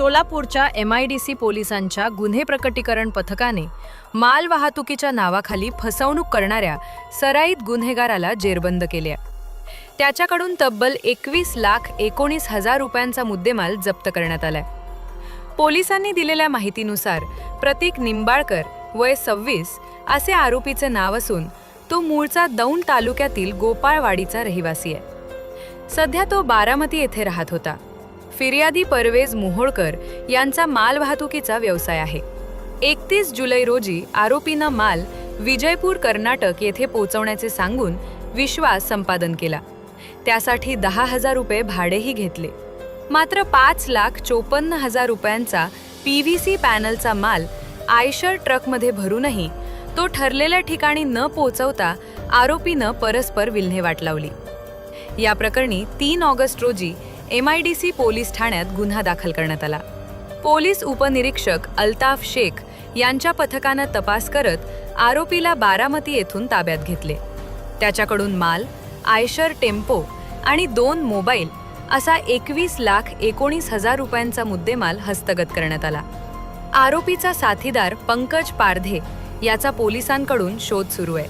सोलापूरच्या MIDC पोलिसांच्या गुन्हे प्रकटीकरण पथकाने माल वाहतुकीच्या नावाखाली फसवणूक करणाऱ्या सराईत गुन्हेगाराला जेरबंद केले. त्याच्याकडून तब्बल 21,19,000 रुपयांचा मुद्देमाल जप्त करण्यात आलाय. पोलिसांनी दिलेल्या माहितीनुसार प्रतीक निंबाळकर वय 26 असे आरोपीचे नाव असून तो मूळचा दौंड तालुक्यातील गोपाळवाडीचा रहिवासी आहे. सध्या तो बारामती येथे राहत होता. फिर्यादी परवेज मोहोळकर यांचा माल वाहतुकीचा व्यवसाय आहे. 31 जुलै रोजी आरोपीनं माल विजयपूर कर्नाटक येथे पोहोचवण्याचे सांगून विश्वास संपादन केला. त्यासाठी 10,000 रुपये भाडेही घेतले. मात्र 5,54,000 रुपयांचा PVC पॅनलचा माल आयशर ट्रकमध्ये भरूनही तो ठरलेल्या ठिकाणी न पोहोचवता आरोपीनं परस्पर विल्हेवाट लावली. या प्रकरणी 3 ऑगस्ट रोजी MIDC पोलीस ठाण्यात गुन्हा दाखल करण्यात आला. पोलीस उपनिरीक्षक अल्ताफ शेख यांच्या पथकानं तपास करत आरोपीला बारामती येथून ताब्यात घेतले. त्याच्याकडून माल, आयशर टेम्पो आणि 2 मोबाईल असा 21,19,000 रुपयांचा मुद्देमाल हस्तगत करण्यात आला. आरोपीचा साथीदार पंकज पारधे याचा पोलिसांकडून शोध सुरू आहे.